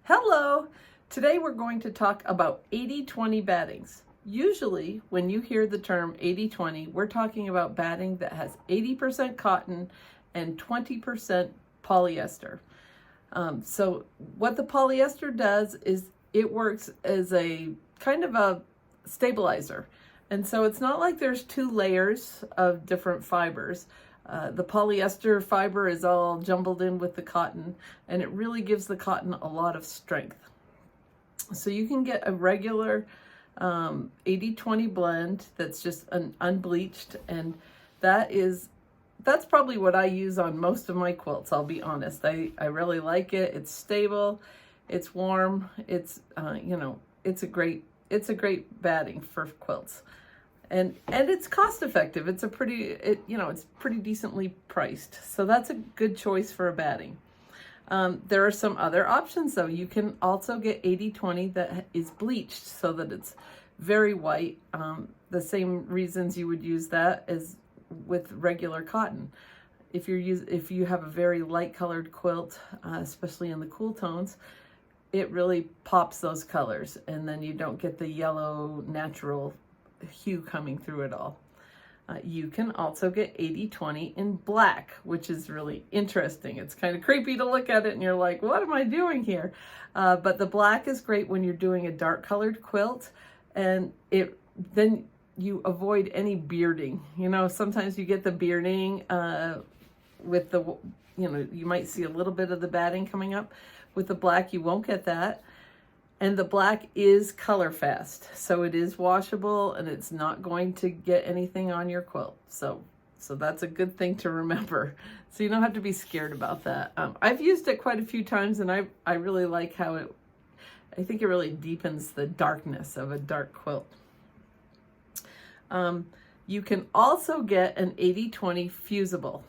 Hello! Today we're going to talk about 80-20 battings. Usually when you hear the term 80-20, we're talking about batting that has 80% cotton and 20% polyester. So what the polyester does is it works as a kind of a stabilizer. And so it's not like there's two layers of different fibers. The polyester fiber is all jumbled in with the cotton, and it really gives the cotton a lot of strength. So you can get a regular 80-20 blend that's just an unbleached, and that's probably what I use on most of my quilts, I'll be honest. I really like it. It's stable, it's warm, it's it's a great batting for quilts. And it's cost effective. It's it's pretty decently priced. So that's a good choice for a batting. There are some other options though. You can also get 80-20 that is bleached so that it's very white. The same reasons you would use that as with regular cotton. If you have a very light colored quilt, especially in the cool tones, it really pops those colors, and then you don't get the yellow natural hue coming through it all. You can also get 80-20 in black, which is really interesting. It's kind of creepy to look at it and you're like, what am I doing here? But the black is great when you're doing a dark colored quilt, and then you avoid any bearding. Sometimes you get the bearding with the, you might see a little bit of the batting coming up. With the black, you won't get that. And the black is color fast, so it is washable and it's not going to get anything on your quilt. So that's a good thing to remember. So you don't have to be scared about that. I've used it quite a few times, and I really like how I think it really deepens the darkness of a dark quilt. You can also get an 80-20 fusible.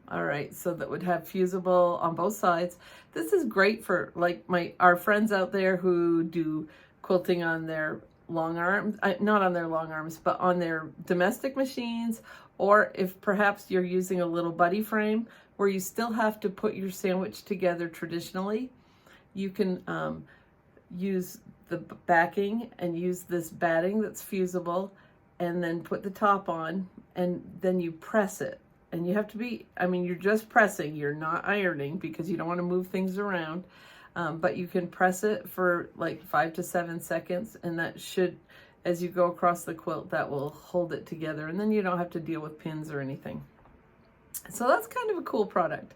All right, so that would have fusible on both sides. This is great for like our friends out there who do quilting on their long arms, not on their long arms, but on their domestic machines, or if perhaps you're using a little buddy frame where you still have to put your sandwich together traditionally. You can use the backing and use this batting that's fusible, and then put the top on, and then you press it. And you have to be, you're just pressing, you're not ironing because you don't want to move things around. But you can press it for like 5 to 7 seconds, and that should, as you go across the quilt, that will hold it together. And then you don't have to deal with pins or anything. So that's kind of a cool product.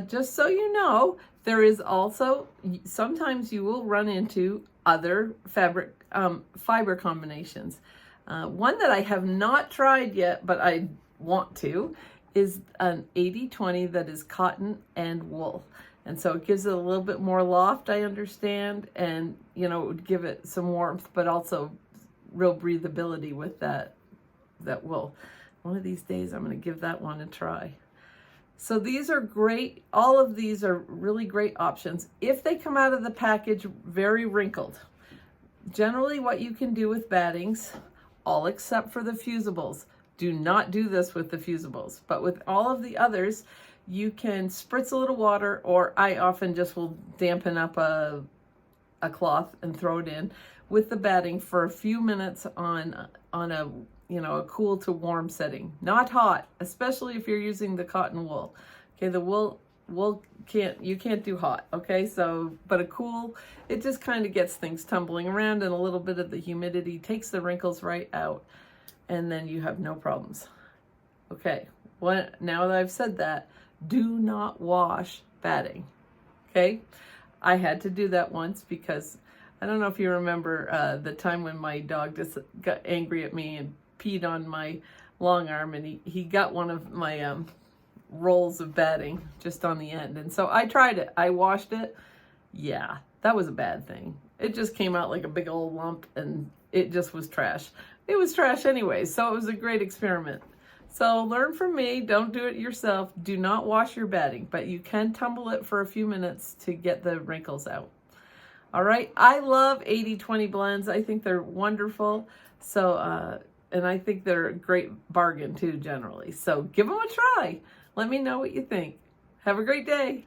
Just so you know, there is also, sometimes you will run into other fiber combinations. One that I have not tried yet, but I want to, is an 80-20 that is cotton and wool. And so it gives it a little bit more loft, I understand, and it would give it some warmth, but also real breathability with that wool. One of these days I'm going to give that one a try. So these are great. All of these are really great options if they come out of the package very wrinkled. Generally what you can do with battings, all except for the fusibles. Do not do this with the fusibles, but with all of the others, you can spritz a little water, or I often just will dampen up a cloth and throw it in with the batting for a few minutes on a a cool to warm setting. Not hot, especially if you're using the cotton wool. Okay, the wool you can't do hot. Okay, but a cool, it just kind of gets things tumbling around, and a little bit of the humidity takes the wrinkles right out. And then you have no problems. Okay, now that I've said that, do not wash batting, okay? I had to do that once because, I don't know if you remember the time when my dog just got angry at me and peed on my long arm, and he got one of my rolls of batting just on the end. And so I tried it, I washed it. Yeah, that was a bad thing. It just came out like a big old lump, and it just was trash. It was trash anyway, so it was a great experiment. So learn from me, don't do it yourself. Do not wash your batting, but you can tumble it for a few minutes to get the wrinkles out. All right, I love 80-20 blends. I think they're wonderful. So, and I think they're a great bargain too, generally. So give them a try. Let me know what you think. Have a great day.